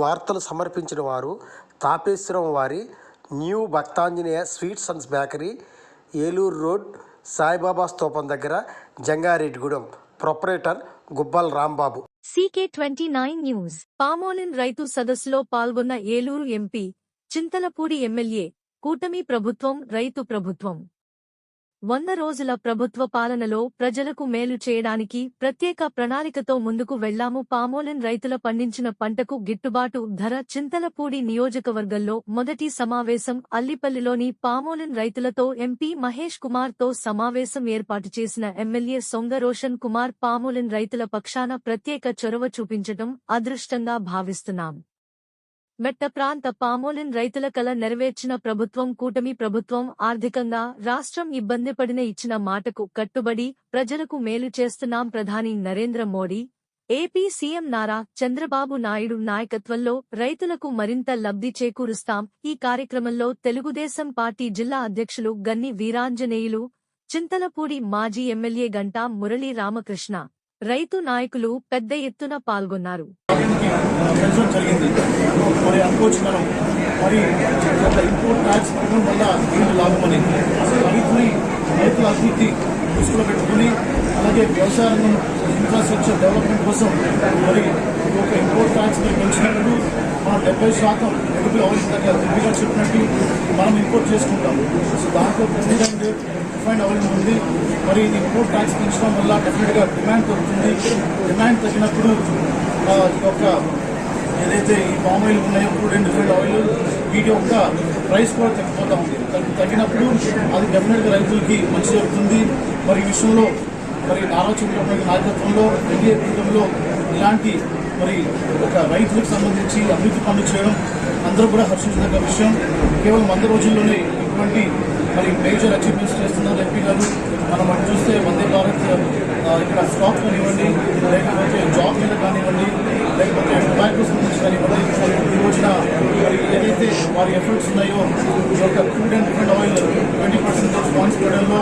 వార్తలు సమర్పించిన వారు తాపేశ్వరం వారి new Bhaktanjaneya sweets and bakery, Eluru road, Saibaba స్తూపం దగ్గర, Jangareddygudem. Proprietor Gubbal Rambabu. CK29 news. Palmolein రైతు సదస్సులో పాల్గొన్న ఏలూరు ఎంపీ, చింతలపూడి ఎమ్మెల్యే. కూటమి ప్రభుత్వం రైతు ప్రభుత్వం. 100 రోజుల ప్రభుత్వ పాలనలో ప్రజలకు మేలు చేయడానికి ప్రత్యేక ప్రణాళికతో ముందుకు వెళ్లాము. పామోలిన్ రైతుల పండించిన పంటకు గిట్టుబాటు ధర. చింతలపూడి నియోజకవర్గంలో మొదటి సమావేశం. అల్లిపల్లిలోని పామోలిన్ రైతులతో ఎంపీ మహేష్ కుమార్ తో సమావేశం ఏర్పాటు చేసిన ఎమ్మెల్యే సొంగ రోషన్ కుమార్. పామోలిన్ రైతుల పక్షాన ప్రత్యేక చొరవ చూపించడం అదృష్టంగా భావిస్తున్నాం. మెట్ట ప్రాంత పామోలిన్ రైతుల కల నెరవేర్చిన ప్రభుత్వం కూటమి ప్రభుత్వం. ఆర్థికంగా రాష్ట్రం ఇబ్బంది పడిన ఇచ్చిన మాటకు కట్టుబడి ప్రజలకు మేలు చేస్తున్నాం. ప్రధాని నరేంద్ర మోడీ, ఏపీ సీఎం నారా చంద్రబాబు నాయుడు నాయకత్వంలో రైతులకు మరింత లబ్ధి చేకూరుస్తాం. ఈ కార్యక్రమంలో తెలుగుదేశం పార్టీ జిల్లా అధ్యక్షులు గన్ని వీరాంజనేయులు, చింతలపూడి మాజీ ఎమ్మెల్యే గంటా మురళీ రామకృష్ణ, రైతు నాయకులు పెద్ద ఎత్తున పాల్గొన్నారు. రైతుల అభివృద్ధి దృష్టిలో పెట్టుకుని అలాగే వ్యవసాయ రంగం ఇన్ఫ్రాస్ట్రక్చర్ డెవలప్మెంట్ కోసం మరి ఒక ఇంపోర్ట్ ట్యాక్స్ పెంచినప్పుడు మనం 70% ఎగుబడి అవసరంగా చెప్పినట్టు మనం ఇంపోర్ట్ చేసుకుంటాం. సో దాంట్లో రిఫైండ్ ఆయిల్ ఉంది. మరి ఇది ఇంపోర్ట్ ట్యాక్స్ పెంచడం వల్ల డెఫినెట్గా డిమాండ్ తగ్గుతుంది. డిమాండ్ తగ్గినప్పుడు ఈ యొక్క ఏదైతే ఈ పామ్ ఆయిల్ ఉన్నాయో క్రూడ్ అండ్ రిఫైండ్ ఆయిల్ వీటి యొక్క ప్రైస్ కూడా తగ్గిపోతూ ఉంది. తగ్గినప్పుడు అది డెఫినెట్గా రైతులకి మంచి జరుగుతుంది. మరి ఈ విషయంలో మరి నారా చంద్రబాబు నాయకత్వంలో ఎన్డీఏ ప్రభుత్వంలో ఇలాంటి మరి ఒక రైతులకు సంబంధించి అభివృద్ధి పనులు చేయడం అందరూ కూడా హర్షించదగ్గ విషయం. కేవలం 100 రోజుల్లోనే ఇటువంటి మరి మేజర్ అచీవ్మెంట్స్ చేస్తున్నారు ఎంపీ గారు. మనం అటు చూస్తే వందే భారత్ ఇక్కడ స్టాక్ కానివ్వండి, లేకపోతే జాబ్ మీద కానివ్వండి, లేకపోతే టొబాకో సంబంధించి కానివ్వండి, ఈ రోజున మరి ఏదైతే వారి ఎఫర్ట్స్ ఉన్నాయో ఈ యొక్క crude and refined oil 20% points పెట్టడంలో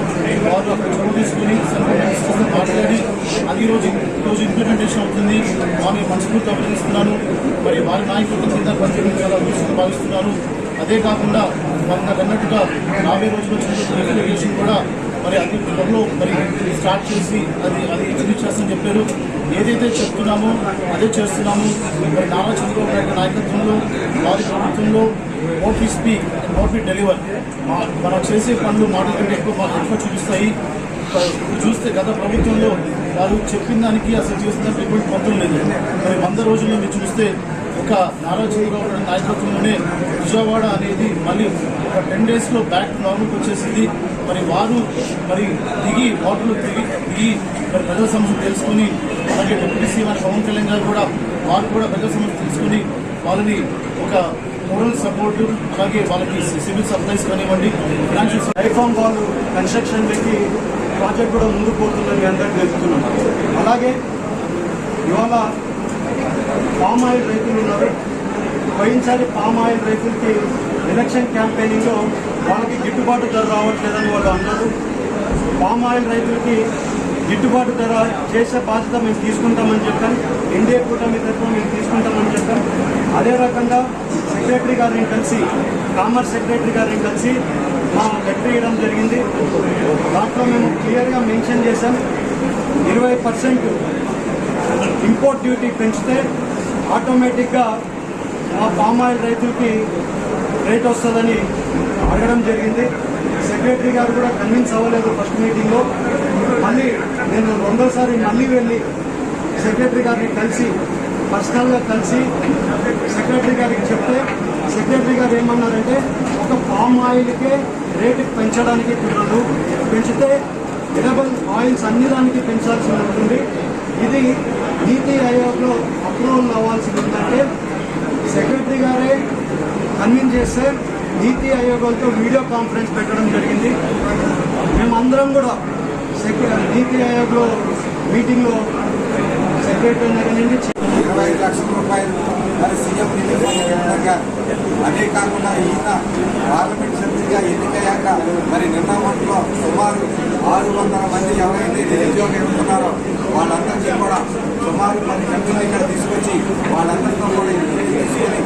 వారు అక్కడ చొరవ తీసుకుని మాట్లాడి అది ఈరోజు ఇంప్లిమెంటేషన్ అవుతుంది. వారిని మనస్ఫూర్తి అభినందిస్తున్నాను. మరి వారి నాయకత్వం కింద పనిచేయడం చాలా అదృష్టంగా భావిస్తున్నాను. అదే కాకుండా మరి నాకు అన్నట్టుగా 40 రోజులు వచ్చిన రిఫ్రిజరేషన్ కూడా మరి అది త్వరలో మరి స్టార్ట్ చేసి అది ఎగ్జిక్యూట్ చేస్తామని చెప్పారు. ఏదైతే చెప్తున్నామో అదే చేస్తున్నాము. మరి నారా చంద్రబాబు నాయుడు నాయకత్వంలో వారి ప్రభుత్వంలో what we speak and what we deliver. మనం చేసే పనులు మాటల కంటే ఎక్కువ చూపిస్తాయి. చూస్తే గత ప్రభుత్వంలో వారు చెప్పిన దానికి అసలు చేసిన దానికి ఎటువంటి పొందడం లేదు. మరి 100 రోజుల్లో మీరు చూస్తే ఒక నారా చంద్రబాబు నాయుడు నాయకత్వంలోనే విజయవాడ అనేది మళ్ళీ ఒక 10 డేస్లో బ్యాక్ టు నార్మల్కి వచ్చేసింది. మరి వారు మరి దిగి వాటర్లో దిగి మరి ప్రజల సమస్యలు తెలుసుకుని అలాగే డిప్యూటీ సీఎం పవన్ కళ్యాణ్ గారు కూడా వారు కూడా ప్రజల సమస్యలు తెలుసుకుని వాళ్ళని ఒక మోరల్ సపోర్టు అలాగే వాళ్ళకి సివిల్ సప్లైస్ కానివ్వండి, ఫైనాన్షియల్ ఐఫామ్ వాళ్ళు కన్స్ట్రక్షన్ పెట్టి ప్రాజెక్ట్ కూడా ముందుకు పోతుందని అందరికీ తెలుపుతున్నాం. అలాగే ఇవాళ పామ్ ఆయిల్ రైతులు ఉన్నారు. పోయినసారి పామ్ ఆయిల్ రైతులకి ఎలక్షన్ క్యాంపెయినింగ్లో వాళ్ళకి గిట్టుబాటు ధర రావట్లేదని వాళ్ళు అన్నారు. పామ్ ఆయిల్ రైతులకి గిట్టుబాటు ధర చేసే బాధ్యత మేము తీసుకుంటామని చెప్పాం. ఎన్డీఏ కూటమి తరఫున మేము తీసుకుంటామని చెప్పాం. అదే రకంగా సెక్రటరీ గారిని కలిసి, కామర్స్ సెక్రటరీ గారిని కలిసి మా లెటర్ ఇవ్వడం జరిగింది. దాంట్లో మేము క్లియర్గా మెన్షన్ చేశాం 20% ఇంపోర్ట్ డ్యూటీ పెంచితే ఆటోమేటిక్గా మా పామ్ ఆయిల్ రైతులకి రేట్ వస్తుందని అడగడం జరిగింది. సెక్రటరీ గారు కూడా కన్విన్స్ అవ్వలేదు ఫస్ట్ మీటింగ్లో. మళ్ళీ నేను రెండోసారి మళ్ళీ వెళ్ళి సెక్రటరీ గారిని కలిసి పర్సనల్గా కలిసి సెక్రటరీ గారికి చెప్తే సెక్రటరీ గారు ఏమన్నారంటే ఒక పామ్ ఆయిల్కే రేటు పెంచడానికి కుదరదు, పెంచితే ఎడబుల్ ఆయిల్స్ అన్ని దానికి పెంచాల్సి ఉంటుంది. ఇది నీతి ఆయోగ్లో అప్రూవల్ అవ్వాల్సి ఉందంటే సెక్రటరీ గారే కన్విన్స్ చేస్తే నీతి ఆయోగ్తో వీడియో కాన్ఫరెన్స్ పెట్టడం జరిగింది. మేమందరం కూడా నీతి ఆయోగ్లో మీటింగ్లో సెక్రటరీ నుండి 25 లక్షల రూపాయలు మరి సీఎం రిలీఫ్. అదే కాకుండా ఈయన పార్లమెంట్ సభ్యులు ప్రతినిధిగా ఎన్నికయ్యాక మరి నిర్ణయంలో సుమారు 600 మంది ఎవరైతే నిరుద్యోగం ఉన్నారో వాళ్ళందరికీ కూడా సుమారు 10 కంపెనీలు ఇక్కడ తీసుకొచ్చి వాళ్ళందరితో కూడా తీసుకొని